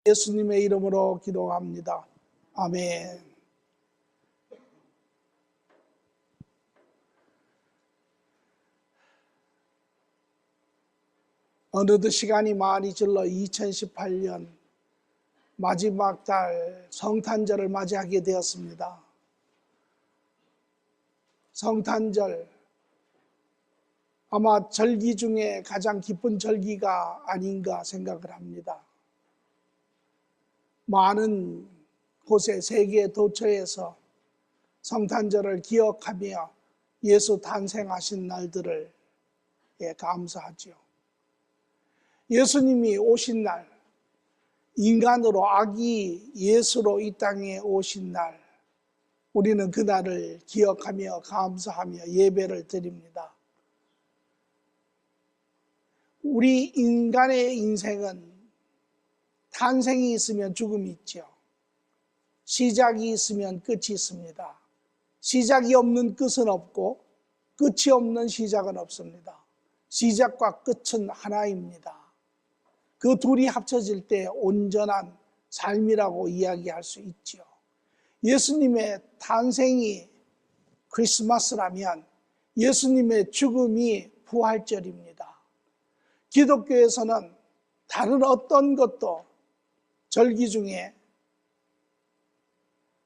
예수님의 이름으로 기도합니다. 아멘. 어느덧 시간이 많이 질러 2018년 마지막 달 성탄절을 맞이하게 되었습니다. 성탄절, 아마 절기 중에 가장 기쁜 절기가 아닌가 생각을 합니다. 많은 곳에 세계 도처에서 성탄절을 기억하며 예수 탄생하신 날들을 감사하죠. 예수님이 오신 날, 인간으로 아기 예수로 이 땅에 오신 날, 우리는 그날을 기억하며 감사하며 예배를 드립니다. 우리 인간의 인생은 탄생이 있으면 죽음이 있죠. 시작이 있으면 끝이 있습니다. 시작이 없는 끝은 없고 끝이 없는 시작은 없습니다. 시작과 끝은 하나입니다. 그 둘이 합쳐질 때 온전한 삶이라고 이야기할 수 있죠. 예수님의 탄생이 크리스마스라면 예수님의 죽음이 부활절입니다. 기독교에서는 다른 어떤 것도 절기 중에,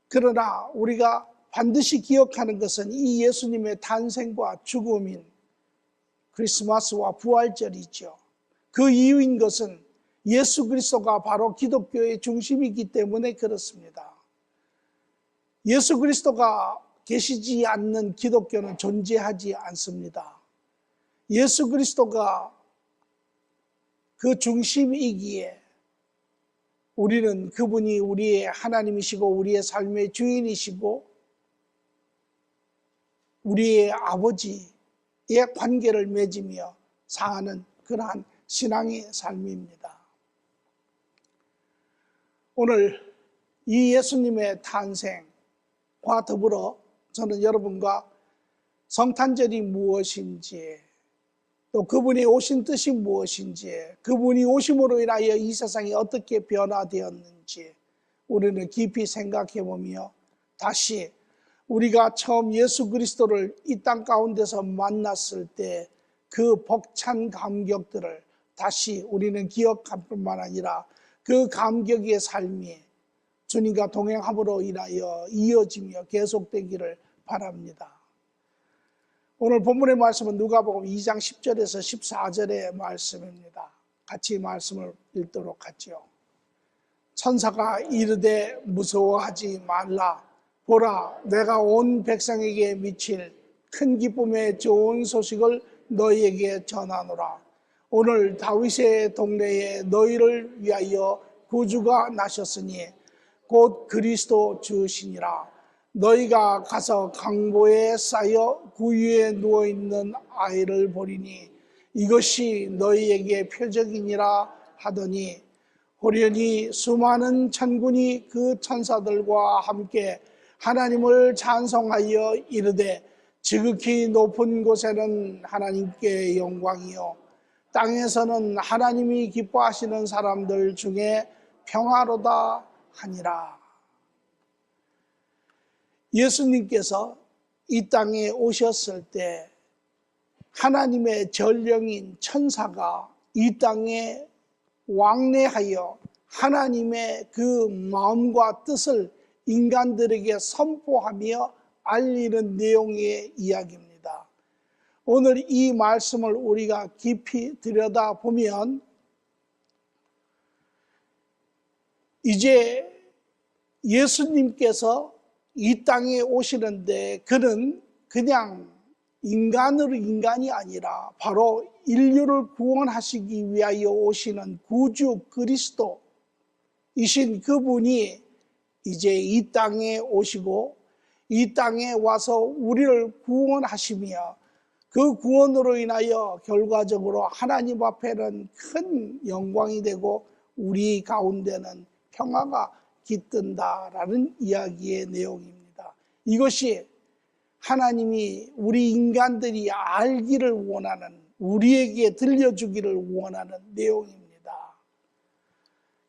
그러나 우리가 반드시 기억하는 것은 이 예수님의 탄생과 죽음인 크리스마스와 부활절이죠. 그 이유인 것은 예수 그리스도가 바로 기독교의 중심이기 때문에 그렇습니다. 예수 그리스도가 계시지 않는 기독교는 존재하지 않습니다. 예수 그리스도가 그 중심이기에 우리는 그분이 우리의 하나님이시고 우리의 삶의 주인이시고 우리의 아버지의 관계를 맺으며 사는 그러한 신앙의 삶입니다. 오늘 이 예수님의 탄생과 더불어 저는 여러분과 성탄절이 무엇인지, 또 그분이 오신 뜻이 무엇인지, 그분이 오심으로 인하여 이 세상이 어떻게 변화되었는지 우리는 깊이 생각해 보며 다시 우리가 처음 예수 그리스도를 이 땅 가운데서 만났을 때 그 벅찬 감격들을 다시 우리는 기억할 뿐만 아니라 그 감격의 삶이 주님과 동행함으로 인하여 이어지며 계속되기를 바랍니다. 오늘 본문의 말씀은 누가복음 2장 10절에서 14절의 말씀입니다. 같이 말씀을 읽도록 하죠. 천사가 이르되 무서워하지 말라. 보라, 내가 온 백성에게 미칠 큰 기쁨의 좋은 소식을 너희에게 전하노라. 오늘 다윗의 동네에 너희를 위하여 구주가 나셨으니 곧 그리스도 주시니라. 너희가 가서 강보에 쌓여 구유에 누워있는 아이를 보리니 이것이 너희에게 표적이니라 하더니 호련히 수많은 천군이 그 천사들과 함께 하나님을 찬송하여 이르되 지극히 높은 곳에는 하나님께 영광이요 땅에서는 하나님이 기뻐하시는 사람들 중에 평화로다 하니라. 예수님께서 이 땅에 오셨을 때 하나님의 전령인 천사가 이 땅에 왕래하여 하나님의 그 마음과 뜻을 인간들에게 선포하며 알리는 내용의 이야기입니다. 오늘 이 말씀을 우리가 깊이 들여다보면 이제 예수님께서 이 땅에 오시는데 그는 그냥 인간이 아니라 바로 인류를 구원하시기 위하여 오시는 구주 그리스도이신 그분이 이제 이 땅에 오시고 이 땅에 와서 우리를 구원하시며 그 구원으로 인하여 결과적으로 하나님 앞에는 큰 영광이 되고 우리 가운데는 평화가 깃든다라는 이야기의 내용입니다. 이것이 하나님이 우리 인간들이 알기를 원하는, 우리에게 들려주기를 원하는 내용입니다.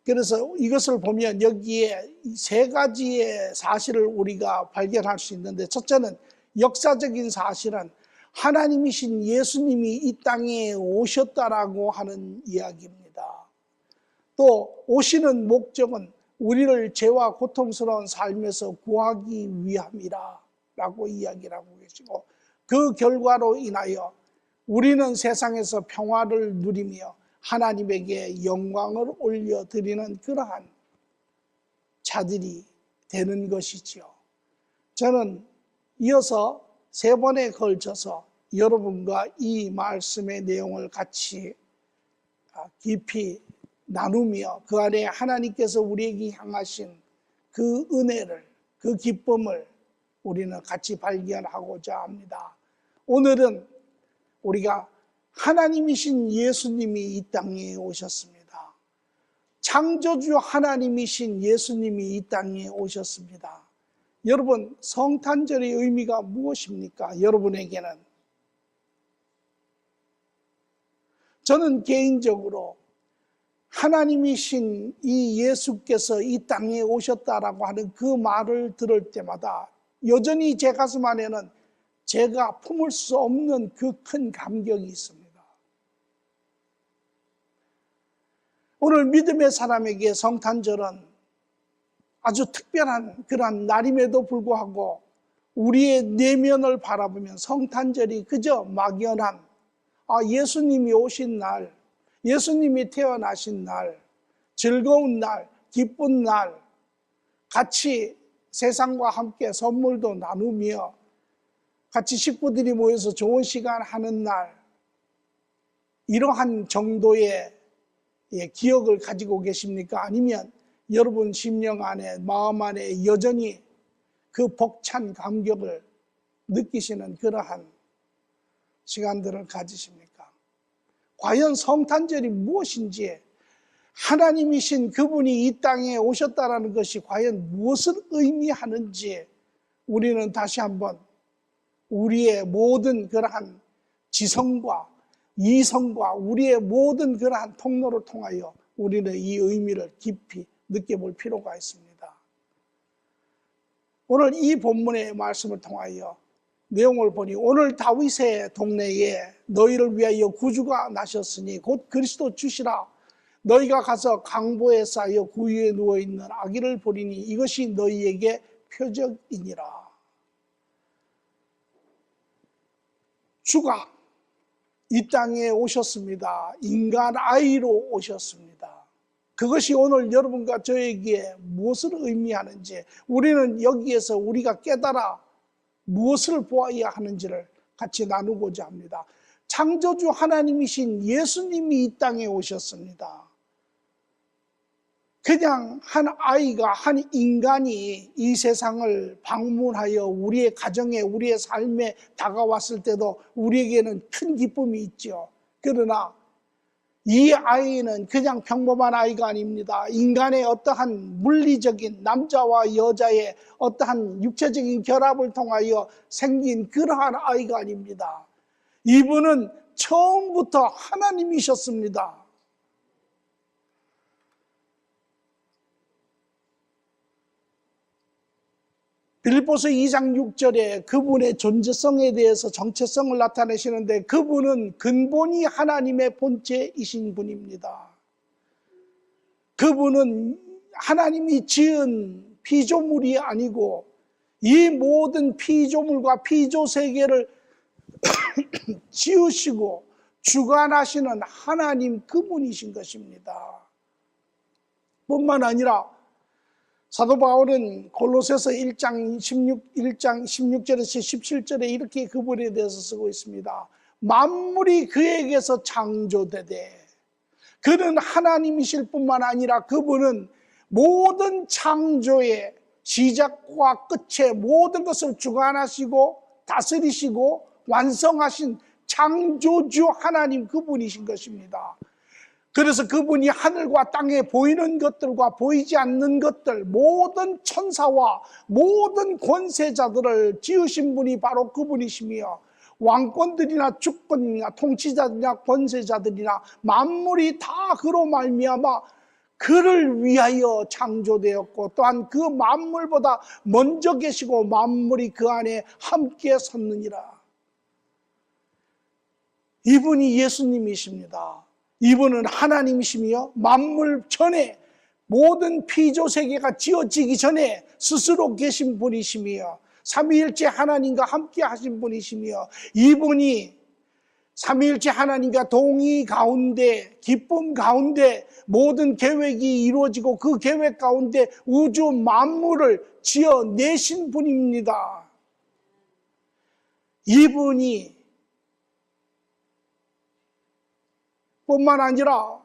그래서 이것을 보면 여기에 세 가지의 사실을 우리가 발견할 수 있는데, 첫째는 역사적인 사실은 하나님이신 예수님이 이 땅에 오셨다라고 하는 이야기입니다. 또 오시는 목적은 우리를 죄와 고통스러운 삶에서 구하기 위함이라 라고 이야기를 하고 계시고, 그 결과로 인하여 우리는 세상에서 평화를 누리며 하나님에게 영광을 올려드리는 그러한 자들이 되는 것이지요. 저는 이어서 세 번에 걸쳐서 여러분과 이 말씀의 내용을 같이 깊이 나누며 그 안에 하나님께서 우리에게 향하신 그 은혜를, 그 기쁨을 우리는 같이 발견하고자 합니다. 오늘은 우리가 하나님이신 예수님이 이 땅에 오셨습니다. 창조주 하나님이신 예수님이 이 땅에 오셨습니다. 여러분, 성탄절의 의미가 무엇입니까? 여러분에게는. 저는 개인적으로 하나님이신 이 예수께서 이 땅에 오셨다라고 하는 그 말을 들을 때마다 여전히 제 가슴 안에는 제가 품을 수 없는 그 큰 감격이 있습니다. 오늘 믿음의 사람에게 성탄절은 아주 특별한 그런 날임에도 불구하고 우리의 내면을 바라보면 성탄절이 그저 막연한 예수님이 오신 날, 예수님이 태어나신 날, 즐거운 날, 기쁜 날, 같이 세상과 함께 선물도 나누며 같이 식구들이 모여서 좋은 시간 하는 날, 이러한 정도의 기억을 가지고 계십니까? 아니면 여러분 심령 안에, 마음 안에 여전히 그 벅찬 감격을 느끼시는 그러한 시간들을 가지십니까? 과연 성탄절이 무엇인지, 하나님이신 그분이 이 땅에 오셨다라는 것이 과연 무엇을 의미하는지 우리는 다시 한번 우리의 모든 그러한 지성과 이성과 우리의 모든 그러한 통로를 통하여 우리는 이 의미를 깊이 느껴볼 필요가 있습니다. 오늘 이 본문의 말씀을 통하여 내용을 보니, 오늘 다윗의 동네에 너희를 위하여 구주가 나셨으니 곧 그리스도 주시라. 너희가 가서 강보에 쌓여 구유에 누워있는 아기를 보리니 이것이 너희에게 표적이니라. 주가 이 땅에 오셨습니다. 인간 아이로 오셨습니다. 그것이 오늘 여러분과 저에게 무엇을 의미하는지, 우리는 여기에서 우리가 깨달아 무엇을 보아야 하는지를 같이 나누고자 합니다. 창조주 하나님이신 예수님이 이 땅에 오셨습니다. 그냥 한 아이가, 한 인간이 이 세상을 방문하여 우리의 가정에, 우리의 삶에 다가왔을 때도 우리에게는 큰 기쁨이 있죠. 그러나 이 아이는 그냥 평범한 아이가 아닙니다. 인간의 어떠한 물리적인, 남자와 여자의 어떠한 육체적인 결합을 통하여 생긴 그러한 아이가 아닙니다. 이분은 처음부터 하나님이셨습니다. 빌립보서 2장 6절에 그분의 존재성에 대해서 정체성을 나타내시는데, 그분은 근본이 하나님의 본체이신 분입니다. 그분은 하나님이 지은 피조물이 아니고 이 모든 피조물과 피조세계를 지으시고 주관하시는 하나님, 그분이신 것입니다. 뿐만 아니라 사도 바울은 골로새서 1장 16절에서 17절에 이렇게 그분에 대해서 쓰고 있습니다. 만물이 그에게서 창조되되, 그는 하나님이실 뿐만 아니라 그분은 모든 창조의 시작과 끝의 모든 것을 주관하시고 다스리시고 완성하신 창조주 하나님, 그분이신 것입니다. 그래서 그분이 하늘과 땅에 보이는 것들과 보이지 않는 것들, 모든 천사와 모든 권세자들을 지으신 분이 바로 그분이시며, 왕권들이나 주권이나 통치자들이나 권세자들이나 만물이 다 그로 말미암아 그를 위하여 창조되었고 또한 그 만물보다 먼저 계시고 만물이 그 안에 함께 섰느니라. 이분이 예수님이십니다. 이분은 하나님이시며 만물 전에 모든 피조세계가 지어지기 전에 스스로 계신 분이시며 삼위일체 하나님과 함께 하신 분이시며 이분이 삼위일체 하나님과 동의 가운데 기쁨 가운데 모든 계획이 이루어지고 그 계획 가운데 우주 만물을 지어내신 분입니다. 이분이 뿐만 아니라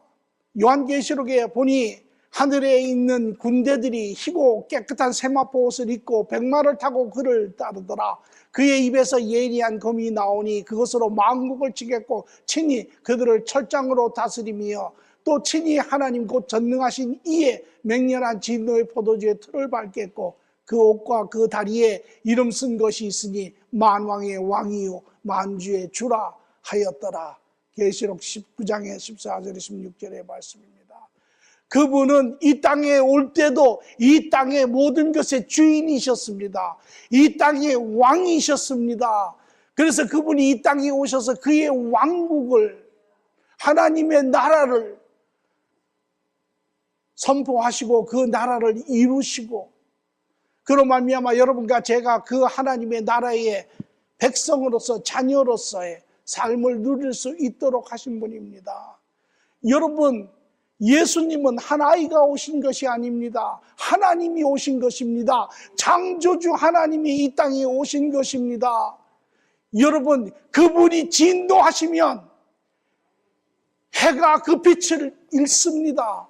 요한계시록에 보니 하늘에 있는 군대들이 희고 깨끗한 세마포 옷을 입고 백마를 타고 그를 따르더라. 그의 입에서 예리한 검이 나오니 그것으로 만국을 치겠고 친히 그들을 철장으로 다스리며 또 친히 하나님 곧 전능하신 이의 맹렬한 진노의 포도주의 틀을 밟겠고 그 옷과 그 다리에 이름 쓴 것이 있으니 만왕의 왕이요 만주의 주라 하였더라. 계시록 19장의 14절 16절의 말씀입니다. 그분은 이 땅에 올 때도 이 땅의 모든 것의 주인이셨습니다. 이 땅의 왕이셨습니다. 그래서 그분이 이 땅에 오셔서 그의 왕국을 하나님의 나라를 선포하시고 그 나라를 이루시고 그로 말미암아 여러분과 제가 그 하나님의 나라의 백성으로서 자녀로서의 삶을 누릴 수 있도록 하신 분입니다. 여러분, 예수님은 한 아이가 오신 것이 아닙니다. 하나님이 오신 것입니다. 창조주 하나님이 이 땅에 오신 것입니다. 여러분, 그분이 진노하시면 해가 그 빛을 잃습니다.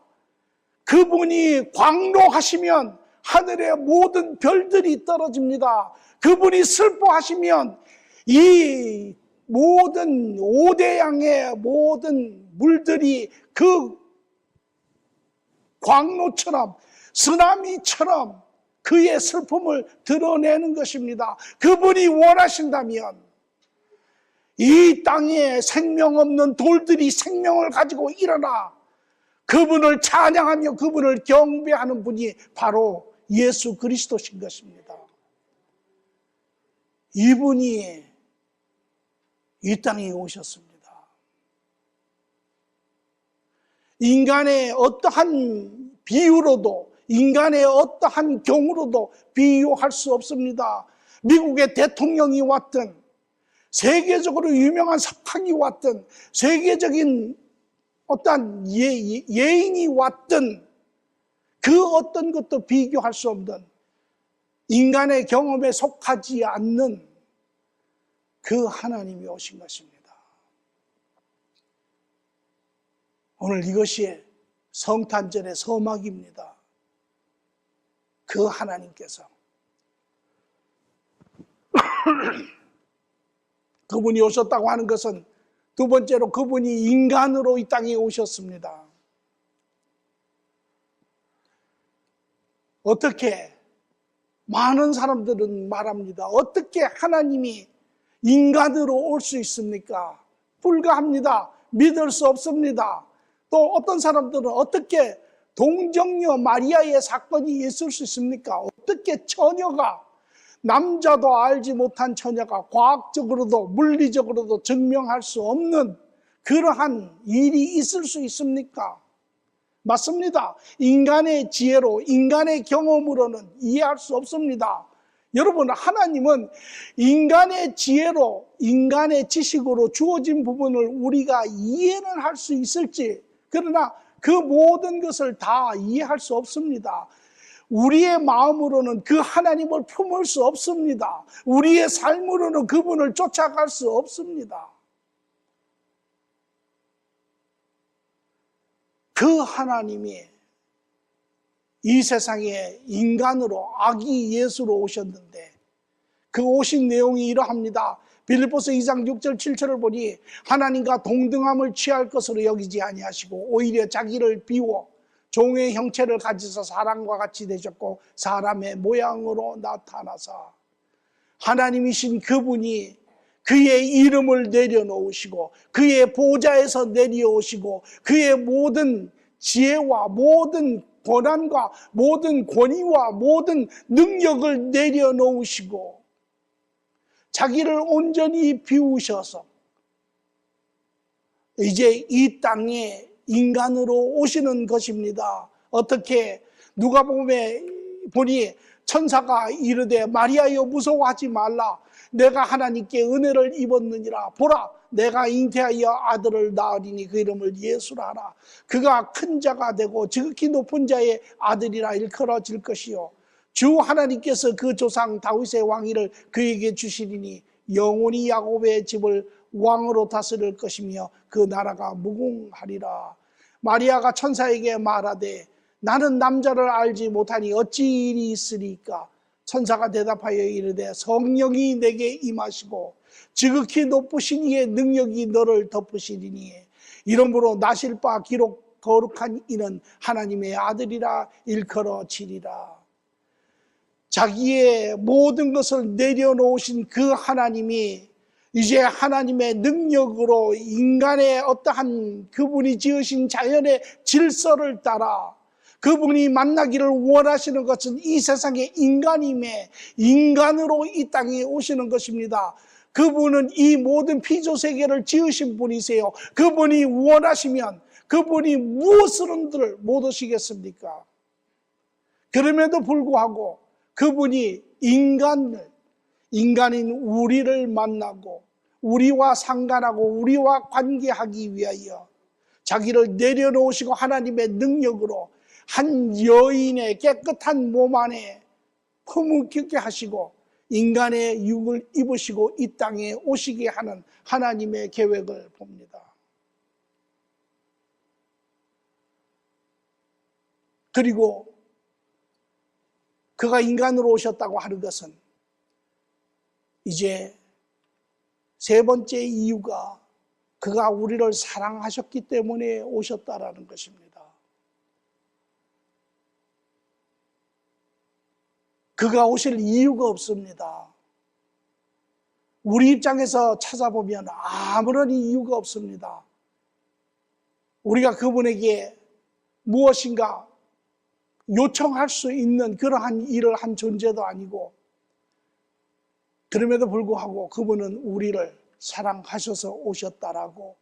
그분이 광로하시면 하늘의 모든 별들이 떨어집니다. 그분이 슬퍼하시면 이 모든 오대양의 모든 물들이 그 광로처럼 쓰나미처럼 그의 슬픔을 드러내는 것입니다. 그분이 원하신다면 이 땅에 생명 없는 돌들이 생명을 가지고 일어나 그분을 찬양하며 그분을 경배하는 분이 바로 예수 그리스도신 것입니다. 이분이 이 땅에 오셨습니다. 인간의 어떠한 비유로도 인간의 어떠한 경우로도 비유할 수 없습니다. 미국의 대통령이 왔든 세계적으로 유명한 석학이 왔든 세계적인 어떠한 예인이 왔든 그 어떤 것도 비교할 수 없는 인간의 경험에 속하지 않는 그 하나님이 오신 것입니다. 오늘 이것이 성탄절의 서막입니다. 그 하나님께서 그분이 오셨다고 하는 것은 두 번째로 그분이 인간으로 이 땅에 오셨습니다. 어떻게 많은 사람들은 말합니다. 어떻게 하나님이 인간으로 올 수 있습니까? 불가합니다. 믿을 수 없습니다. 또 어떤 사람들은 어떻게 동정녀 마리아의 사건이 있을 수 있습니까? 어떻게 처녀가 남자도 알지 못한 처녀가 과학적으로도 물리적으로도 증명할 수 없는 그러한 일이 있을 수 있습니까? 맞습니다. 인간의 지혜로 인간의 경험으로는 이해할 수 없습니다. 여러분, 하나님은 인간의 지혜로 인간의 지식으로 주어진 부분을 우리가 이해는 할 수 있을지 그러나 그 모든 것을 다 이해할 수 없습니다. 우리의 마음으로는 그 하나님을 품을 수 없습니다. 우리의 삶으로는 그분을 쫓아갈 수 없습니다. 그 하나님이 이 세상에 인간으로 아기 예수로 오셨는데 그 오신 내용이 이러합니다. 빌립보서 2장 6절 7절을 보니 하나님과 동등함을 취할 것으로 여기지 아니하시고 오히려 자기를 비워 종의 형체를 가지사 사람과 같이 되셨고 사람의 모양으로 나타나사 하나님이신 그분이 그의 이름을 내려놓으시고 그의 보좌에서 내려오시고 그의 모든 지혜와 모든 권한과 모든 권위와 모든 능력을 내려놓으시고 자기를 온전히 비우셔서 이제 이 땅에 인간으로 오시는 것입니다. 어떻게? 누가복음에 보니 천사가 이르되 마리아여 무서워하지 말라. 내가 하나님께 은혜를 입었느니라. 보라, 내가 잉태하여 아들을 낳으리니 그 이름을 예수라 하라. 그가 큰 자가 되고 지극히 높은 자의 아들이라 일컬어질 것이요 주 하나님께서 그 조상 다윗의 왕위를 그에게 주시리니 영원히 야곱의 집을 왕으로 다스릴 것이며 그 나라가 무궁하리라. 마리아가 천사에게 말하되 나는 남자를 알지 못하니 어찌 일이 있으리까? 천사가 대답하여 이르되 성령이 내게 임하시고 지극히 높으신 이의 능력이 너를 덮으시리니 이러므로 나실 바 기록 거룩한 이는 하나님의 아들이라 일컬어지리라. 자기의 모든 것을 내려놓으신 그 하나님이 이제 하나님의 능력으로 인간의 어떠한 그분이 지으신 자연의 질서를 따라 그분이 만나기를 원하시는 것은 이 세상의 인간임에 인간으로 이 땅에 오시는 것입니다. 그분은 이 모든 피조세계를 지으신 분이세요. 그분이 원하시면 그분이 무엇으로들 못 오시겠습니까? 그럼에도 불구하고 그분이 인간인 우리를 만나고 우리와 상관하고 우리와 관계하기 위하여 자기를 내려놓으시고 하나님의 능력으로 한 여인의 깨끗한 몸 안에 퍼묵게 하시고 인간의 육을 입으시고 이 땅에 오시게 하는 하나님의 계획을 봅니다. 그리고 그가 인간으로 오셨다고 하는 것은 이제 세 번째 이유가 그가 우리를 사랑하셨기 때문에 오셨다라는 것입니다. 그가 오실 이유가 없습니다. 우리 입장에서 찾아보면 아무런 이유가 없습니다. 우리가 그분에게 무엇인가 요청할 수 있는 그러한 일을 한 존재도 아니고 그럼에도 불구하고 그분은 우리를 사랑하셔서 오셨다라고.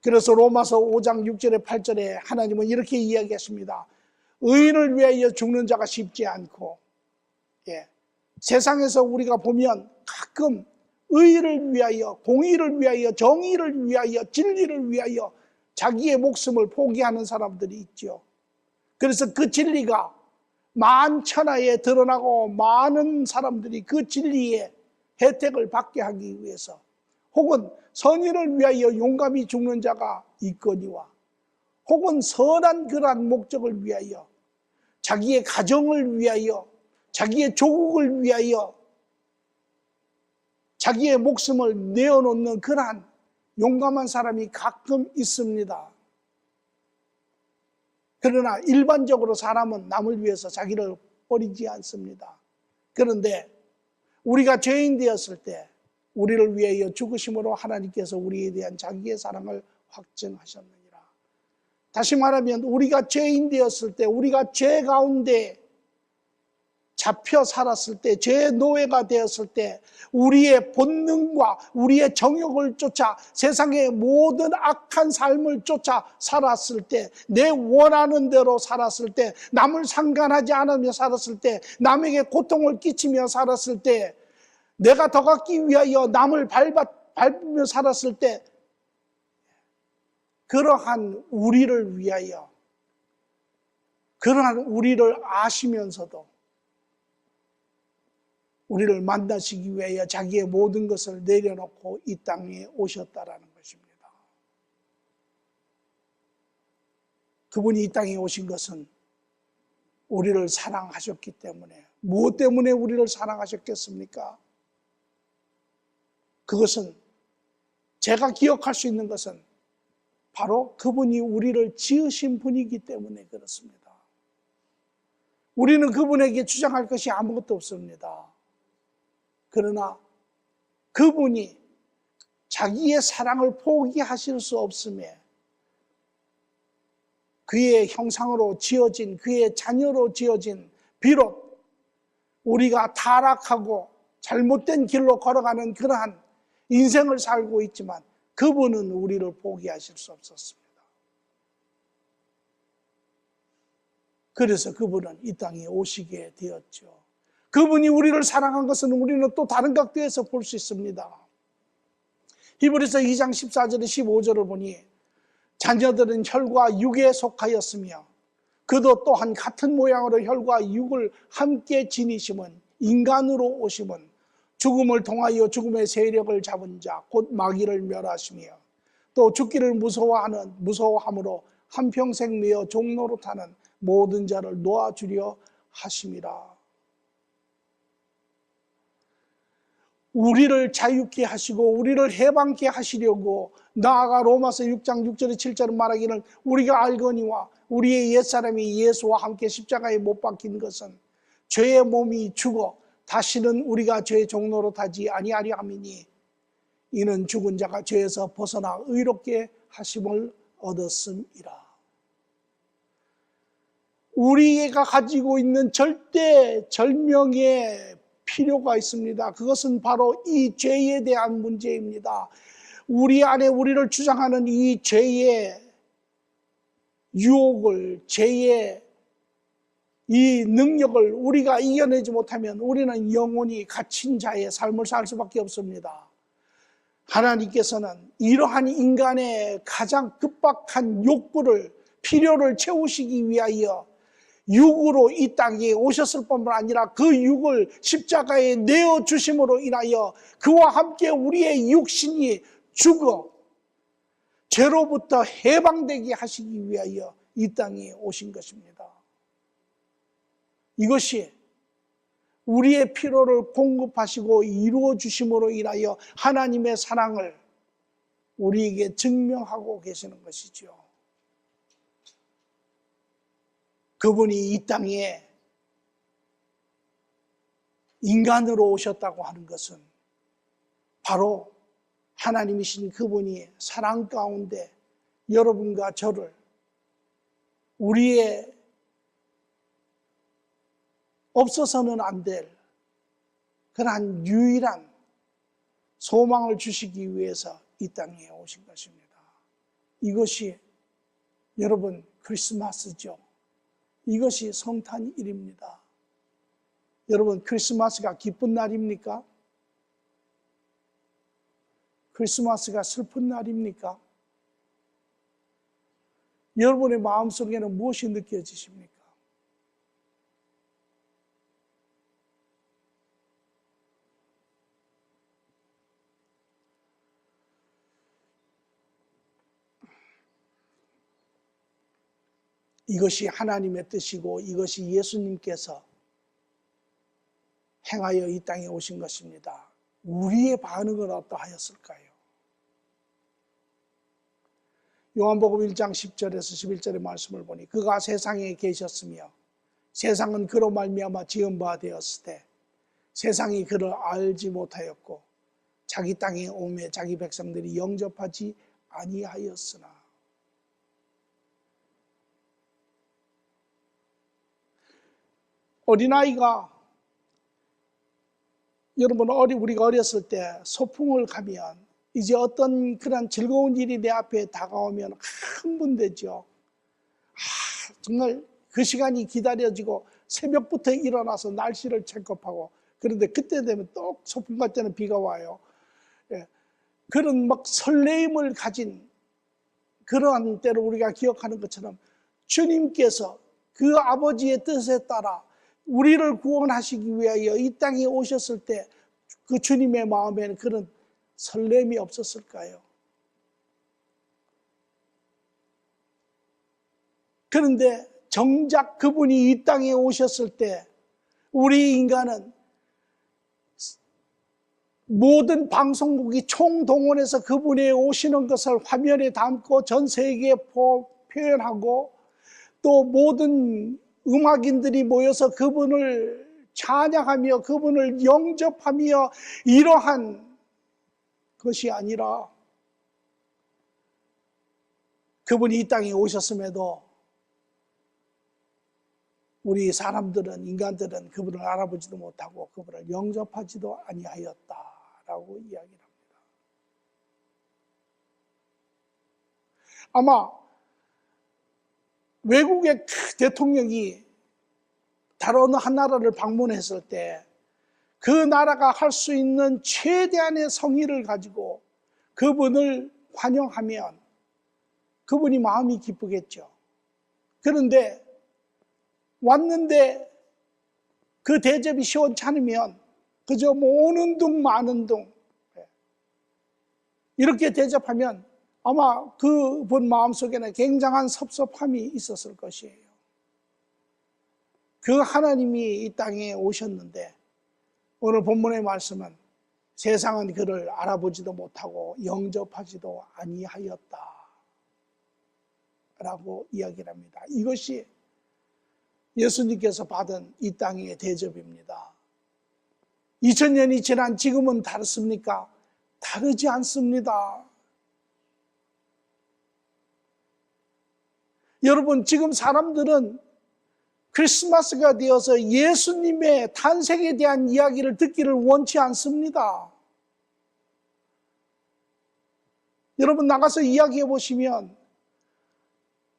그래서 로마서 5장 6절에 8절에 하나님은 이렇게 이야기했습니다. 의인을 위하여 죽는 자가 쉽지 않고 세상에서 우리가 보면 가끔 의를 위하여, 공의를 위하여, 정의를 위하여, 진리를 위하여 자기의 목숨을 포기하는 사람들이 있죠. 그래서 그 진리가 만천하에 드러나고 많은 사람들이 그 진리의 혜택을 받게 하기 위해서 혹은 선의를 위하여 용감히 죽는 자가 있거니와 혹은 선한 그러한 목적을 위하여 자기의 가정을 위하여 자기의 조국을 위하여 자기의 목숨을 내어놓는 그러한 용감한 사람이 가끔 있습니다. 그러나 일반적으로 사람은 남을 위해서 자기를 버리지 않습니다. 그런데 우리가 죄인 되었을 때 우리를 위하여 죽으심으로 하나님께서 우리에 대한 자기의 사랑을 확증하셨느니라. 다시 말하면 우리가 죄인 되었을 때 우리가 죄 가운데 잡혀 살았을 때, 죄의 노예가 되었을 때 우리의 본능과 우리의 정욕을 쫓아 세상의 모든 악한 삶을 쫓아 살았을 때, 내 원하는 대로 살았을 때, 남을 상관하지 않으며 살았을 때, 남에게 고통을 끼치며 살았을 때, 내가 더 갖기 위하여 남을 밟으며 살았을 때, 그러한 우리를 위하여, 그러한 우리를 아시면서도 우리를 만나시기 위하여 자기의 모든 것을 내려놓고 이 땅에 오셨다라는 것입니다. 그분이 이 땅에 오신 것은 우리를 사랑하셨기 때문에. 무엇 때문에 우리를 사랑하셨겠습니까? 그것은 제가 기억할 수 있는 것은 바로 그분이 우리를 지으신 분이기 때문에 그렇습니다. 우리는 그분에게 주장할 것이 아무것도 없습니다. 그러나 그분이 자기의 사랑을 포기하실 수 없음에 그의 형상으로 지어진, 그의 자녀로 지어진, 비록 우리가 타락하고 잘못된 길로 걸어가는 그러한 인생을 살고 있지만 그분은 우리를 포기하실 수 없었습니다. 그래서 그분은 이 땅에 오시게 되었죠. 그분이 우리를 사랑한 것은 우리는 또 다른 각도에서 볼 수 있습니다. 히브리서 2장 14절에 15절을 보니 자녀들은 혈과 육에 속하였으며 그도 또한 같은 모양으로 혈과 육을 함께 지니심은 인간으로 오심은 죽음을 통하여 죽음의 세력을 잡은 자 곧 마귀를 멸하시며 또 죽기를 무서워함으로 한평생 매어 종노릇하는 모든 자를 놓아주려 하심이라. 우리를 자유케 하시고 우리를 해방케 하시려고 나아가 로마서 6장 6절에 7절은 말하기를 우리가 알거니와 우리의 옛사람이 예수와 함께 십자가에 못 박힌 것은 죄의 몸이 죽어 다시는 우리가 죄의 종노릇하지 아니하리 함이니 이는 죽은 자가 죄에서 벗어나 의롭게 하심을 얻었음이라. 우리가 가지고 있는 절대 절명의 필요가 있습니다. 그것은 바로 이 죄에 대한 문제입니다. 우리 안에 우리를 주장하는 이 죄의 유혹을, 죄의 이 능력을 우리가 이겨내지 못하면 우리는 영원히 갇힌 자의 삶을 살 수밖에 없습니다. 하나님께서는 이러한 인간의 가장 급박한 욕구를, 필요를 채우시기 위하여 육으로 이 땅에 오셨을 뿐만 아니라 그 육을 십자가에 내어주심으로 인하여 그와 함께 우리의 육신이 죽어 죄로부터 해방되게 하시기 위하여 이 땅에 오신 것입니다. 이것이 우리의 필요를 공급하시고 이루어 주심으로 인하여 하나님의 사랑을 우리에게 증명하고 계시는 것이죠. 그분이 이 땅에 인간으로 오셨다고 하는 것은 바로 하나님이신 그분이 사랑 가운데 여러분과 저를 우리의 없어서는 안 될 그러한 유일한 소망을 주시기 위해서 이 땅에 오신 것입니다. 이것이 여러분 크리스마스죠. 이것이 성탄일입니다. 여러분 크리스마스가 기쁜 날입니까? 크리스마스가 슬픈 날입니까? 여러분의 마음속에는 무엇이 느껴지십니까? 이것이 하나님의 뜻이고 이것이 예수님께서 행하여 이 땅에 오신 것입니다. 우리의 반응은 어떠하였을까요? 요한복음 1장 10절에서 11절의 말씀을 보니 그가 세상에 계셨으며 세상은 그로 말미암아 지은 바 되었으되 세상이 그를 알지 못하였고 자기 땅에 오매 자기 백성들이 영접하지 아니하였으나 어린아이가 여러분 우리가 어렸을 때 소풍을 가면 이제 어떤 그런 즐거운 일이 내 앞에 다가오면 흥분되죠. 정말 그 시간이 기다려지고 새벽부터 일어나서 날씨를 체크하고 그런데 그때 되면 또 소풍 갈 때는 비가 와요. 그런 막 설레임을 가진 그러한 때를 우리가 기억하는 것처럼 주님께서 그 아버지의 뜻에 따라 우리를 구원하시기 위하여 이 땅에 오셨을 때 그 주님의 마음에는 그런 설렘이 없었을까요? 그런데 정작 그분이 이 땅에 오셨을 때 우리 인간은 모든 방송국이 총동원해서 그분이 오시는 것을 화면에 담고 전 세계에 표현하고 또 모든 음악인들이 모여서 그분을 찬양하며 그분을 영접하며 이러한 것이 아니라 그분이 이 땅에 오셨음에도 우리 사람들은, 인간들은 그분을 알아보지도 못하고 그분을 영접하지도 아니하였다라고 이야기합니다. 아마 외국의 대통령이 다른 어느 한 나라를 방문했을 때 그 나라가 할 수 있는 최대한의 성의를 가지고 그분을 환영하면 그분이 마음이 기쁘겠죠. 그런데 왔는데 그 대접이 시원찮으면 그저 뭐 오는 둥 마는 둥 이렇게 대접하면 아마 그분 마음속에는 굉장한 섭섭함이 있었을 것이에요. 그 하나님이 이 땅에 오셨는데 오늘 본문의 말씀은 세상은 그를 알아보지도 못하고 영접하지도 아니하였다 라고 이야기를 합니다. 이것이 예수님께서 받은 이 땅의 대접입니다. 2000년이 지난 지금은 다르습니까? 다르지 않습니다. 여러분, 지금 사람들은 크리스마스가 되어서 예수님의 탄생에 대한 이야기를 듣기를 원치 않습니다. 여러분 나가서 이야기해 보시면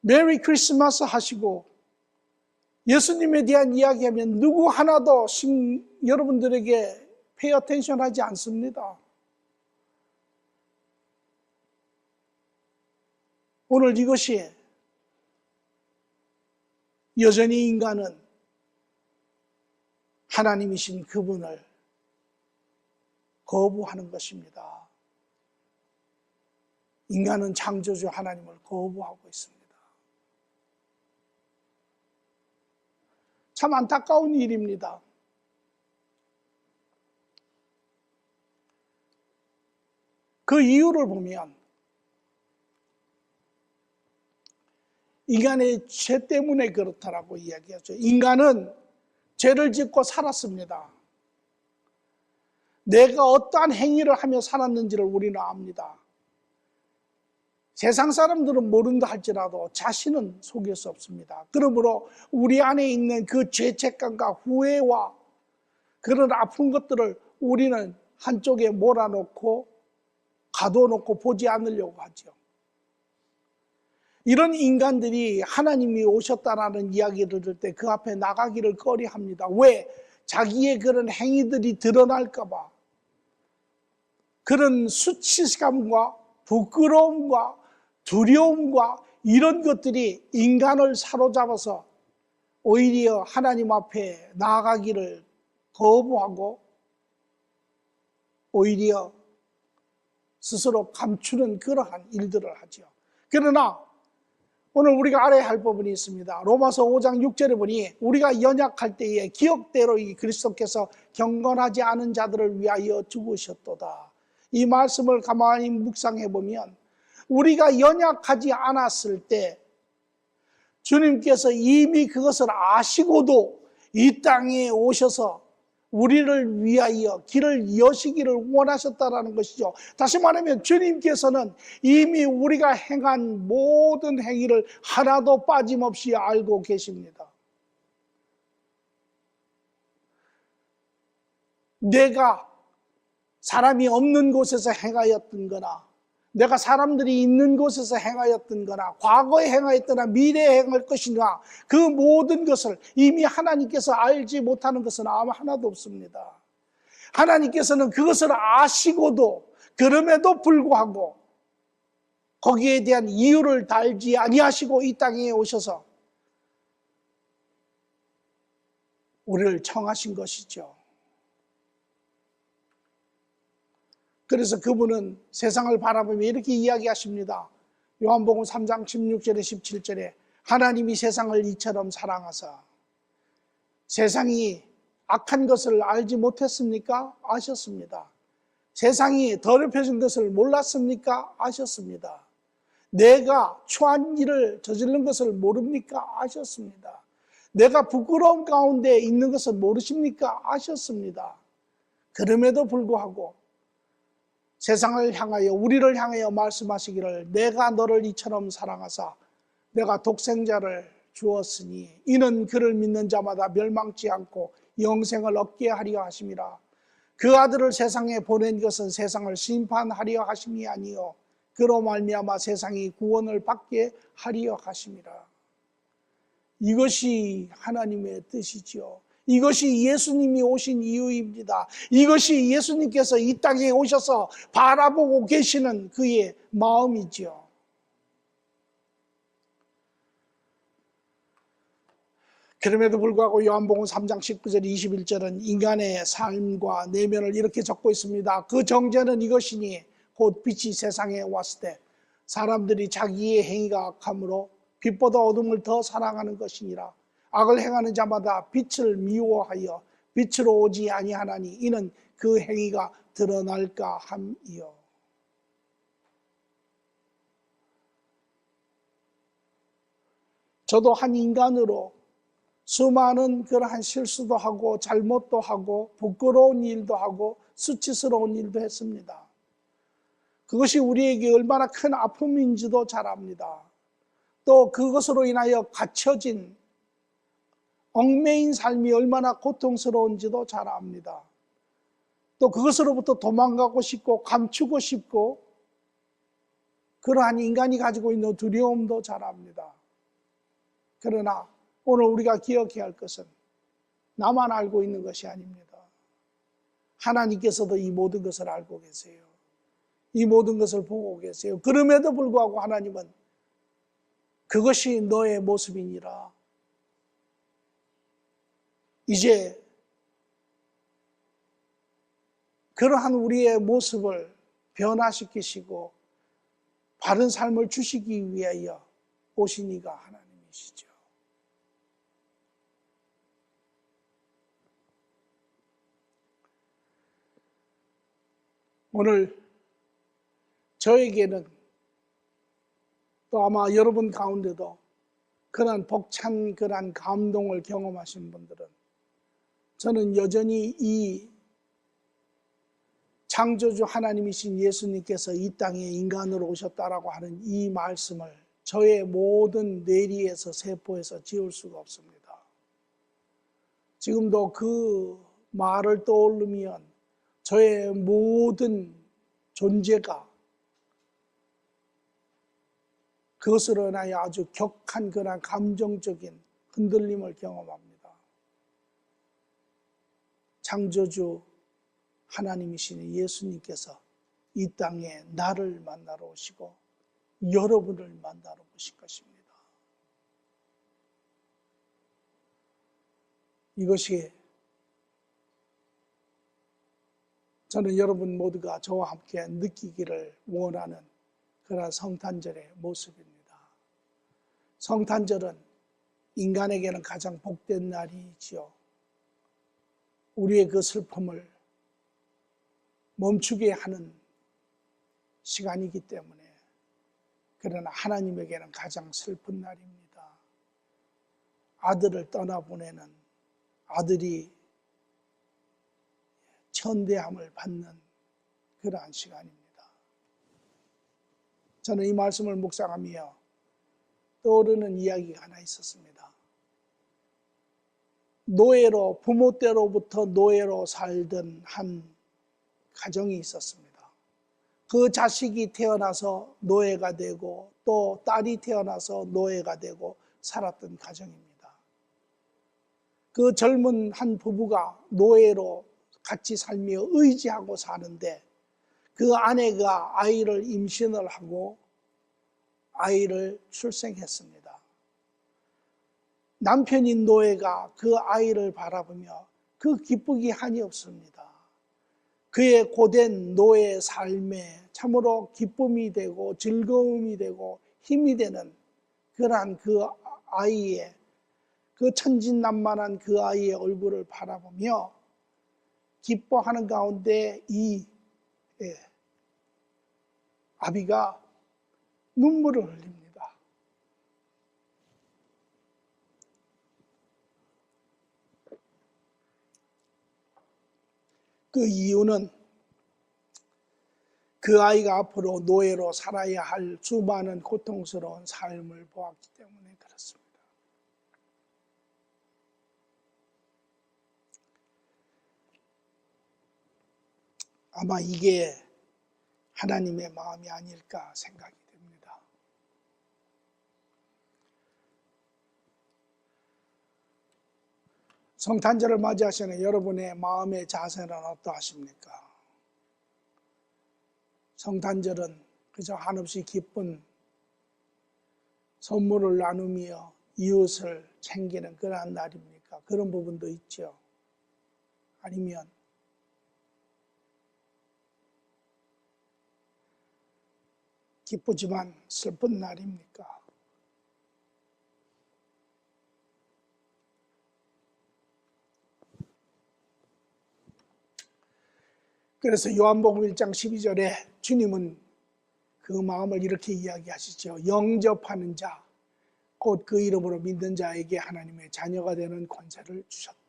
메리 크리스마스 하시고 예수님에 대한 이야기하면 누구 하나도 여러분들에게 페이 어텐션 하지 않습니다. 오늘 이것이 여전히 인간은 하나님이신 그분을 거부하는 것입니다. 인간은 창조주 하나님을 거부하고 있습니다. 참 안타까운 일입니다. 그 이유를 보면 인간의 죄 때문에 그렇다라고 이야기하죠. 인간은 죄를 짓고 살았습니다. 내가 어떠한 행위를 하며 살았는지를 우리는 압니다. 세상 사람들은 모른다 할지라도 자신은 속일 수 없습니다. 그러므로 우리 안에 있는 그 죄책감과 후회와 그런 아픈 것들을 우리는 한쪽에 몰아놓고 가둬놓고 보지 않으려고 하죠. 이런 인간들이 하나님이 오셨다라는 이야기를 들을 때 그 앞에 나가기를 꺼려합니다. 왜? 자기의 그런 행위들이 드러날까 봐. 그런 수치감과 부끄러움과 두려움과 이런 것들이 인간을 사로잡아서 오히려 하나님 앞에 나아가기를 거부하고 오히려 스스로 감추는 그러한 일들을 하죠. 그러나 오늘 우리가 알아야 할 부분이 있습니다. 로마서 5장 6절에 보니 우리가 연약할 때에 기억대로 이 그리스도께서 경건하지 않은 자들을 위하여 죽으셨도다. 이 말씀을 가만히 묵상해 보면 우리가 연약하지 않았을 때 주님께서 이미 그것을 아시고도 이 땅에 오셔서 우리를 위하여 길을 여시기를 원하셨다라는 것이죠. 다시 말하면 주님께서는 이미 우리가 행한 모든 행위를 하나도 빠짐없이 알고 계십니다. 내가 사람이 없는 곳에서 행하였던 거나 내가 사람들이 있는 곳에서 행하였던 거나 과거에 행하였거나 미래에 행할 것인가 그 모든 것을 이미 하나님께서 알지 못하는 것은 아마 하나도 없습니다. 하나님께서는 그것을 아시고도 그럼에도 불구하고 거기에 대한 이유를 달지 아니하시고 이 땅에 오셔서 우리를 청하신 것이죠. 그래서 그분은 세상을 바라보며 이렇게 이야기하십니다. 요한복음 3장 16절에 17절에 하나님이 세상을 이처럼 사랑하사 세상이 악한 것을 알지 못했습니까? 아셨습니다. 세상이 더럽혀진 것을 몰랐습니까? 아셨습니다. 내가 추한 일을 저지른 것을 모릅니까? 아셨습니다. 내가 부끄러움 가운데 있는 것을 모르십니까? 아셨습니다. 그럼에도 불구하고 세상을 향하여 우리를 향하여 말씀하시기를 내가 너를 이처럼 사랑하사 내가 독생자를 주었으니 이는 그를 믿는 자마다 멸망치 않고 영생을 얻게 하려 하심이라. 그 아들을 세상에 보낸 것은 세상을 심판하려 하심이 아니요 그로 말미암아 세상이 구원을 받게 하려 하심이라. 이것이 하나님의 뜻이지요. 이것이 예수님이 오신 이유입니다. 이것이 예수님께서 이 땅에 오셔서 바라보고 계시는 그의 마음이지요. 그럼에도 불구하고 요한복음 3장 19절 21절은 인간의 삶과 내면을 이렇게 적고 있습니다. 그 정죄는 이것이니 곧 빛이 세상에 왔을 때 사람들이 자기의 행위가 악함으로 빛보다 어둠을 더 사랑하는 것이니라. 악을 행하는 자마다 빛을 미워하여 빛으로 오지 아니하나니 이는 그 행위가 드러날까 함이요. 저도 한 인간으로 수많은 그러한 실수도 하고 잘못도 하고 부끄러운 일도 하고 수치스러운 일도 했습니다. 그것이 우리에게 얼마나 큰 아픔인지도 잘 압니다. 또 그것으로 인하여 갇혀진 얽매인 삶이 얼마나 고통스러운지도 잘 압니다. 또 그것으로부터 도망가고 싶고 감추고 싶고 그러한 인간이 가지고 있는 두려움도 잘 압니다. 그러나 오늘 우리가 기억해야 할 것은 나만 알고 있는 것이 아닙니다. 하나님께서도 이 모든 것을 알고 계세요. 이 모든 것을 보고 계세요. 그럼에도 불구하고 하나님은 그것이 너의 모습이니라. 이제 그러한 우리의 모습을 변화시키시고 바른 삶을 주시기 위하여 오신 이가 하나님이시죠. 오늘 저에게는 또 아마 여러분 가운데도 그런 벅찬 그런 감동을 경험하신 분들은 저는 여전히 이 창조주 하나님이신 예수님께서 이 땅에 인간으로 오셨다라고 하는 이 말씀을 저의 모든 뇌리에서 세포에서 지울 수가 없습니다. 지금도 그 말을 떠올리면 저의 모든 존재가 그것으로 인하여 아주 격한 그런 감정적인 흔들림을 경험합니다. 창조주 하나님이신 예수님께서 이 땅에 나를 만나러 오시고 여러분을 만나러 오실 것입니다. 이것이 저는 여러분 모두가 저와 함께 느끼기를 원하는 그런 성탄절의 모습입니다. 성탄절은 인간에게는 가장 복된 날이지요. 우리의 그 슬픔을 멈추게 하는 시간이기 때문에 그러나 하나님에게는 가장 슬픈 날입니다. 아들을 떠나보내는 아들이 천대함을 받는 그러한 시간입니다. 저는 이 말씀을 묵상하며 떠오르는 이야기가 하나 있었습니다. 노예로 부모 때로부터 노예로 살던 한 가정이 있었습니다. 그 자식이 태어나서 노예가 되고 또 딸이 태어나서 노예가 되고 살았던 가정입니다. 그 젊은 한 부부가 노예로 같이 살며 의지하고 사는데 그 아내가 아이를 임신을 하고 아이를 출생했습니다. 남편인 노예가 그 아이를 바라보며 그 기쁘기 한이 없습니다. 그의 고된 노예 삶에 참으로 기쁨이 되고 즐거움이 되고 힘이 되는 그러한 그 아이의 그 천진난만한 그 아이의 얼굴을 바라보며 기뻐하는 가운데 이 아비가 눈물을 흘립니다. 그 이유는 그 아이가 앞으로 노예로 살아야 할 수많은 고통스러운 삶을 보았기 때문에 그렇습니다. 아마 이게 하나님의 마음이 아닐까 생각이 됩니다. 성탄절을 맞이하시는 여러분의 마음의 자세는 어떠하십니까? 성탄절은 그저 한없이 기쁜 선물을 나누며 이웃을 챙기는 그러한 날입니까? 그런 부분도 있죠. 아니면 기쁘지만 슬픈 날입니까? 그래서 요한복음 1장 12절에 주님은 그 마음을 이렇게 이야기하시죠. 영접하는 자, 곧 그 이름으로 믿는 자에게 하나님의 자녀가 되는 권세를 주셨다.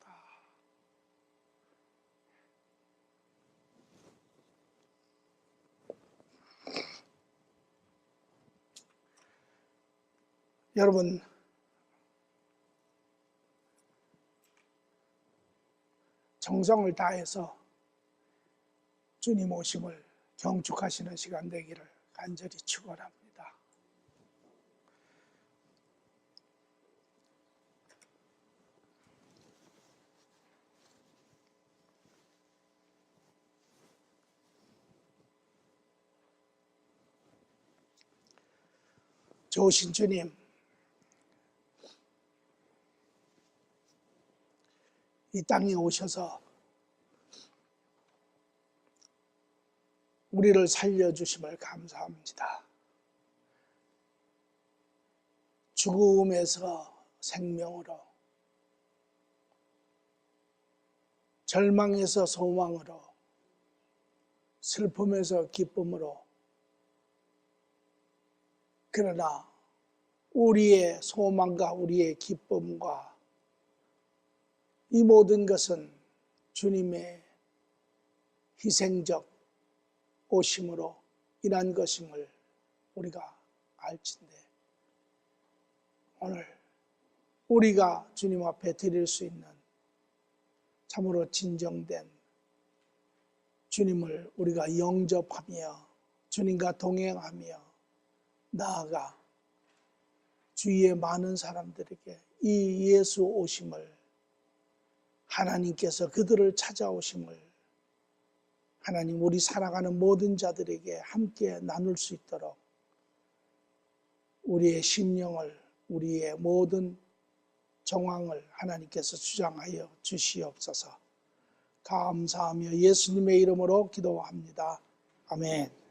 여러분, 정성을 다해서 주님 오심을 경축하시는 시간 되기를 간절히 축원합니다. 좋으신 주님, 이 땅에 오셔서 우리를 살려주심을 감사합니다. 죽음에서 생명으로, 절망에서 소망으로, 슬픔에서 기쁨으로, 그러나 우리의 소망과 우리의 기쁨과 이 모든 것은 주님의 희생적 오심으로 인한 것임을 우리가 알진대 오늘 우리가 주님 앞에 드릴 수 있는 참으로 진정된 주님을 우리가 영접하며 주님과 동행하며 나아가 주위의 많은 사람들에게 이 예수 오심을 하나님께서 그들을 찾아오심을 하나님 우리 살아가는 모든 자들에게 함께 나눌 수 있도록 우리의 심령을 우리의 모든 정황을 하나님께서 주장하여 주시옵소서. 감사하며 예수님의 이름으로 기도합니다. 아멘.